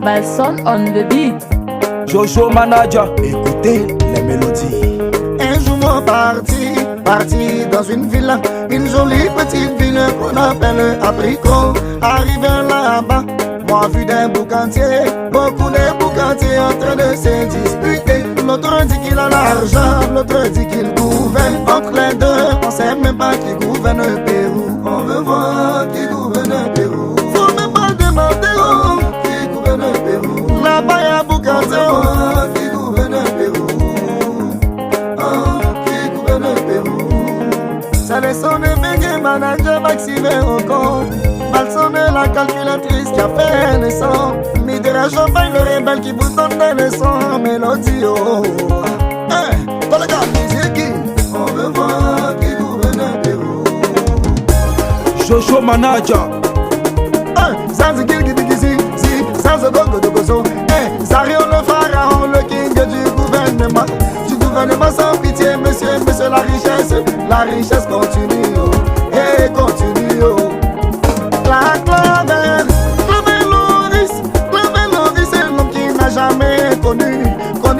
Balson on the beat. Jojo Manager, écoutez les mélodies. Un jour mon parti dans une ville, une jolie petite ville qu'on appelle Apricot. Arrivé là-bas, moi vu des boucantiers, beaucoup de boucantiers en train de se disputer. L'autre dit qu'il a l'argent, l'autre dit qu'il gouverne. Entre les deux, on sait même pas qui gouverne le Pérou. On veut voir qui gouverne le Pérou. Faut même pas demander qui gouverne le Pérou. Là-bas y'a boucantier, qui gouverne le Pérou. Qui gouverne le Pérou. Ça les sonne de manager vacciné au compte. Balson est la calculatrice qui a fait le son. Midera champagne, le rebelle qui boutonne le son. Mélodie, oh. Hey, dans le gars, musique, on veut voir qui gouverne le Pérou. Jojo Manager. Sans Gilgidigi, sans Gogo de Gozo. Zario le pharaon, le king du gouvernement. Du gouvernement sans pitié, monsieur, la richesse continue, oh. Et continue, oh. Clavel Loris est l'homme qui n'a jamais connu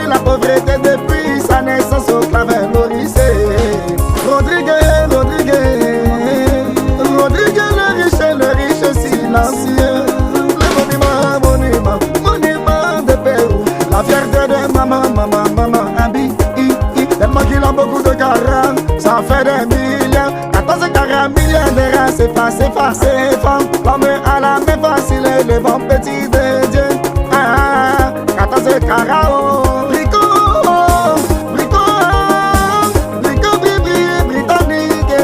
la pauvreté depuis sa naissance au Clavel Loris. Rodrigue le riche silencieux. Le monument de Pérou. La fierté de maman, Abi, tellement qu'il a beaucoup de carats, ça fait des millions. 14 carats, millions de rats, c'est pas, l'homme à la main facile, les bons petits de Dieu. 14 carats, oh. Britannique.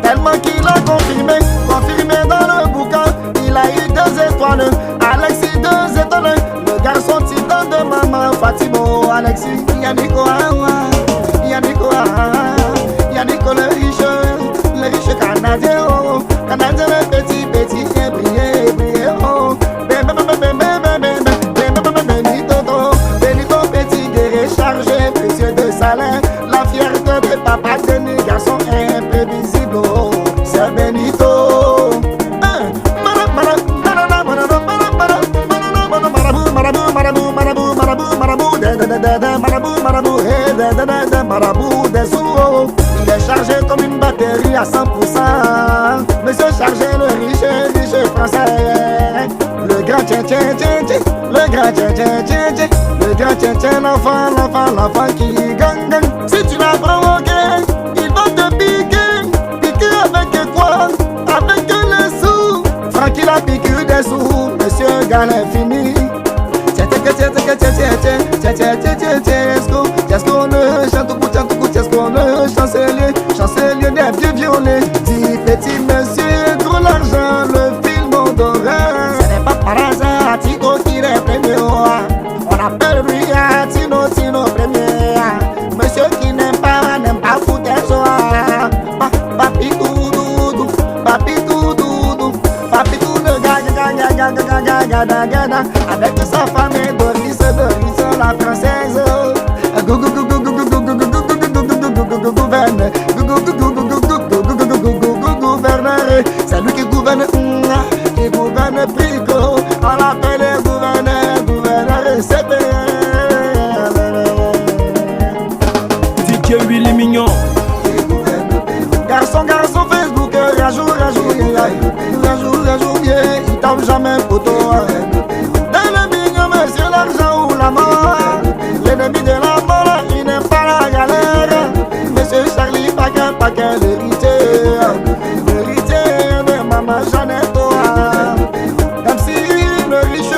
Tellement qu'il a confirmé dans le bouquin, il a eu 2 étoiles, Alexis 2 étoiles. Le garçon titan de maman, Fatimo, Alexis, Yannico le riche Canadien, oh. Canadien le petit, brillé, oh. Benito petit guerrier chargé, précieux de salaire. La fierté de papa Denis, garçon imprévisible, oh. C'est Benito. Marabout des sous. Il est chargé comme une batterie à 100%. Monsieur chargé, le riche français. Le grand tien, l'enfant qui gagne. Si tu l'as provoqué, il va te piquer avec quoi? Avec les sous. Francky l'a piqué des sous, monsieur Galin fini. Chancelier des vieux violets. Dit petit monsieur, trop l'argent, le film d'horreur. Ce n'est pas par hasard, Tino qui est premier. On appelle lui Tino premier. Monsieur qui n'aime pas foutre soir. Papi doudou, le gars, avec sa famille Doris, la française. Gouverneur, c'est lui qui gouverne Prico. On l'appelle gouverneur, c'est bien. DJ Willy Mignon. Garçon, Facebook, rajout, il tape jamais poteau. Dans le mignon, monsieur, l'argent ou la mort. L'ennemi de la mort, il n'aime pas la galère. Monsieur Charlie, paquet, l'héritier de maman Jeannette. Comme si le riche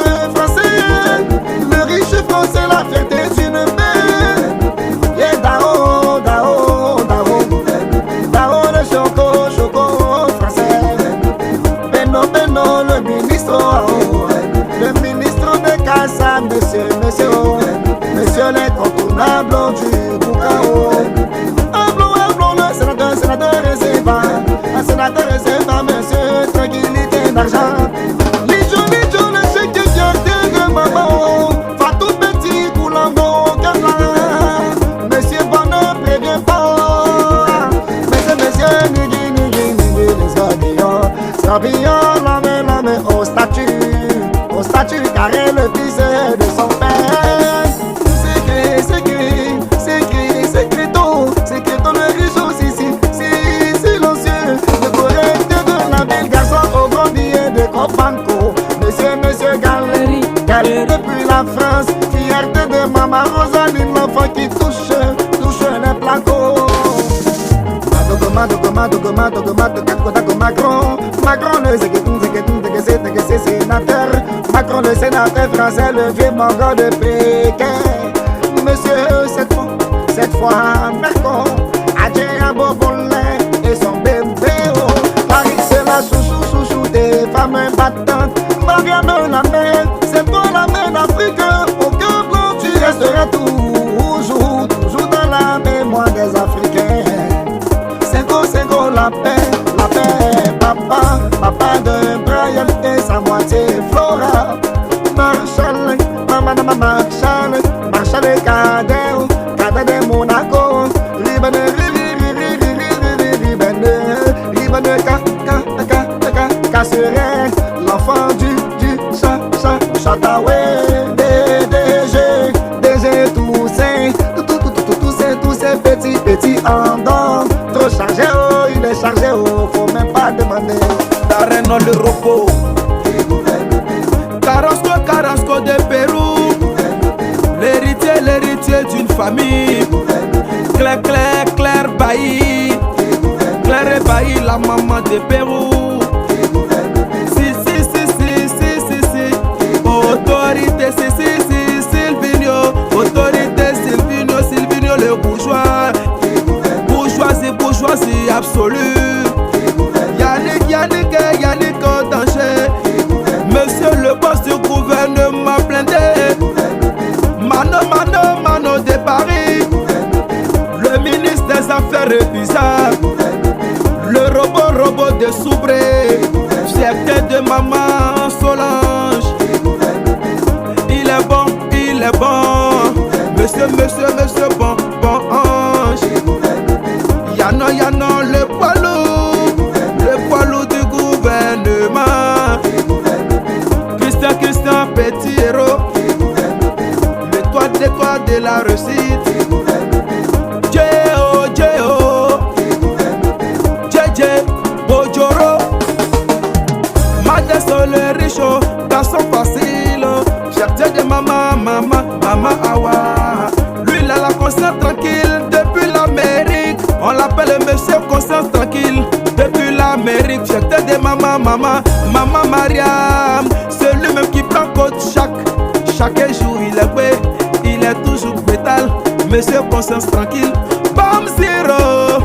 français, la fierté d'une paix. Et Dao de Choco français. Beno, le ministre de Casa, monsieur l'incontournable du Boucao. Le sénateur réserva, monsieur, tranquillité d'argent. Lijo, le chèque de fierté de maman. Fatou petit, Coulando, Kazan. Monsieur Bonheur prévient pas. Monsieur, Nigui, les habillants. S'habillants, la main, au statut. car est le fils de son père. Secreto le riche aussi, si silencieux, le correct de la ville, garçon au grand billet de Copanco. Monsieur Galeri, depuis la France, fierté de maman Rosaline, l'enfant qui touche les placos. Macron le sénateur, Macron le sénateur français, le vieux mongol de Pékin. Monsieur, cette fois, Macron a dit un beau bonnet et son bébé. Paris, c'est la chouchou des femmes battantes. Marianne la mer, c'est pour la main d'Afrique. Au cœur blanc, tu resteras toujours dans la mémoire des Africains. C'est gros la paix, papa de Brian et sa moitié Flora. Marshall cadet de Monaco. Liban Casserait, l'enfant du Chataoué. DG tous ces petits andons. Trop chargé, il est chargé, faut même pas demander. La reine le repos. Carrasco de Pérou. L'héritier d'une famille. Claire Bailly. Claire Bailly, la maman de Pérou. Si. Autorité, Silvino. Autorité, Silvino le bourgeois. Bourgeoisie absolue. Yannick au danger. Monsieur le boss du gouvernement blindé. Mano de Paris. Le ministre des Affaires bizarres. Le robot de Soubré. Fierté de maman Solange. Il est bon. Monsieur bon ange. Yano le poids lourd du gouvernement. Christian petit héros. L'étoile de la réussite. JJ Bojoro. Madeso le riche, garçon facile. Fierté de maman Awa. Lui il a la conscience tranquille depuis l'Amérique. On l'appelle monsieur conscience tranquille depuis l'Amérique. Fierté de maman Mariam. C'est lui-même qui prend compte chaque jour il est toujours pétale. Monsieur conscience tranquille. Bam zero,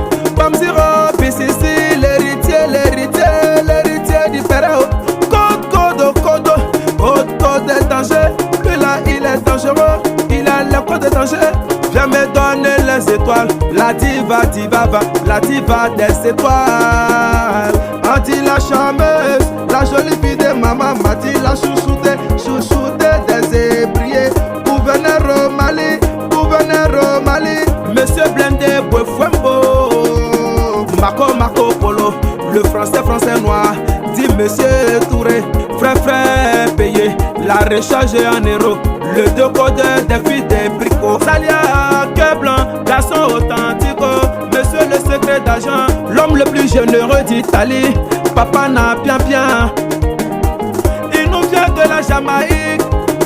PCC, l'héritier du Pharaon. Code de danger. Lui là il est dangereux. Il a le code de danger. Viens me donner les étoiles. La diva des étoiles. Anti la charmeuse, la jolie fille de maman. Mati la chouchoutée des ébriers. Gouverneur au Mali. Monsieur Blindé Bouefouembo. Marco Polo. Le français noir. Dit monsieur Touré. Frère payé. La recharge en euros. Le décodeur des filles des bricots. Salia, cœur blanc, garçon authentique. Monsieur le secret d'argent, l'homme le plus généreux d'Italie. Papa n'a bien. Il nous vient de la Jamaïque.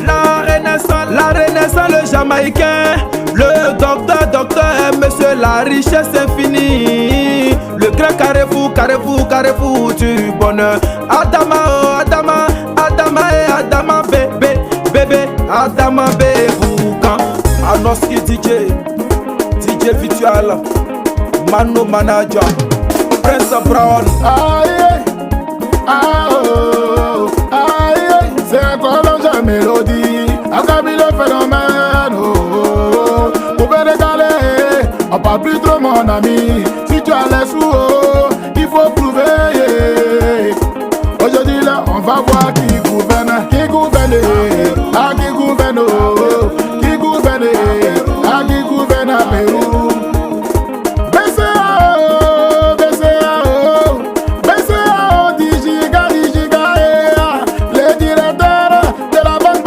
La renaissance, le Jamaïcain. Le docteur, monsieur, la richesse infinie. Le grand carrefour du bonheur. Adama, bébé, Adama, Boucan. Anoski DJ Virtual, Mano Manager, Prince Brown. C'est quoi l'enjeu mélodie? Akabi le phénomène. Pour faire décaler, on parle plus trop mon ami. Si tu as les sous, il faut prouver. Aujourd'hui là, on va voir qui gouverne à qui gouverne, à qui gouverne à Pérou. BCAO, 10 giga, le directeur de la banque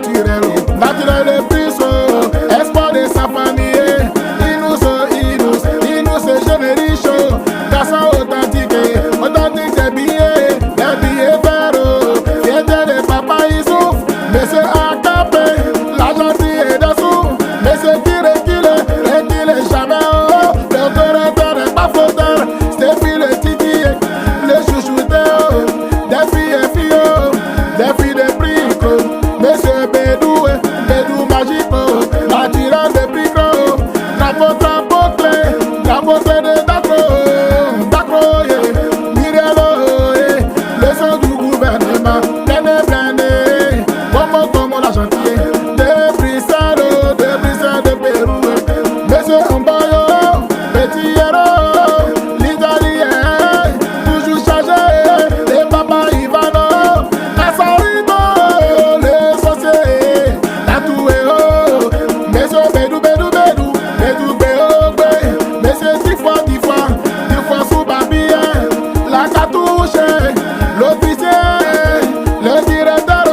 naturel, naturel plus, espoir de sa famille. Il nous jeune riche, garçon authentique, authentique des billets verts, fierté de papa Issouf, monsieur Akapé, la gentille est dessous, monsieur qui recule jamais, le correcteur n'est pas fauteur, Stéphie le titi, le chouchouteur, des filles et filles, des filles de brico, monsieur Bédou magico, naturel de brico, drapeau clé de Dacro, Mirelo, le son du gouvernement, blindé, comme la gentille, de Brissado, de Pérou, monsieur Mbayo, petit héros, l'italien, toujours chargé, les papas Ivano, Cassarito, les sorciers, la touéo, monsieur Bédou, monsieur dix fois sous babillé, la cartouche, l'officier, le directeur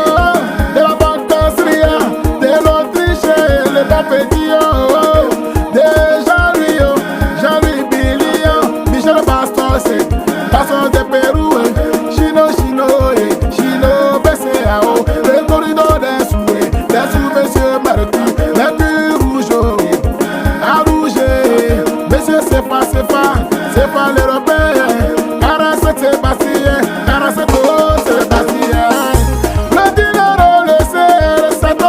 de la banque austrienne, de l'Autriche, le bon petit, de Jean-Louis Billion, Michel Bastos, Bastos de Pérou, Chino, BCAO, le corridor des sous, monsieur Mercure Rougeau, à rouger, monsieur c'est pas l'Européen, 47 Sébastien, 47 Sébastien, le dinero, le CR7,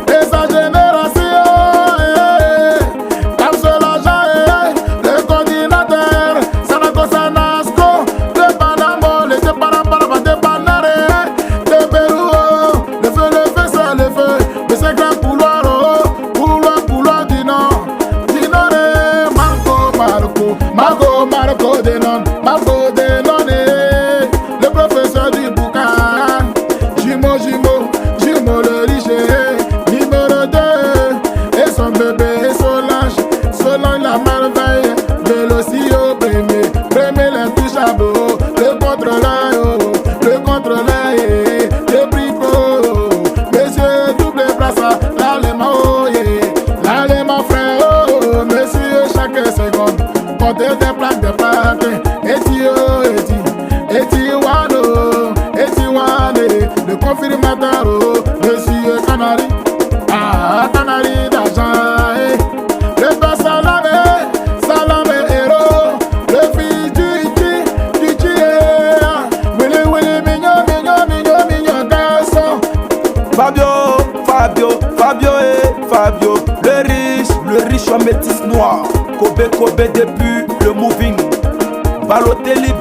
et sa génération, comme cela j'ai, le coordinateur, Sanagosa Nasco, de Panamo, le de Panare, de Pérou, le feu, c'est le feu, de ces grands couloirs du Nord. Marco Denon, le professeur du bouquin, Jimo le riche, numéro 2, et son bébé Solange la merveille, Vélocio premier l'intouchable, le contrôleur, le brico, monsieur double brassard, l'allemand frère, monsieur chaque seconde. Comptez des plaques, Etiwane, le confirmateur, monsieur Canari, Canari d'argent, le père Salame, héros, le fils du Willy, mignon, garçon. Fabio, le riche en métis noir, Kobe depuis le moving, Balotelli,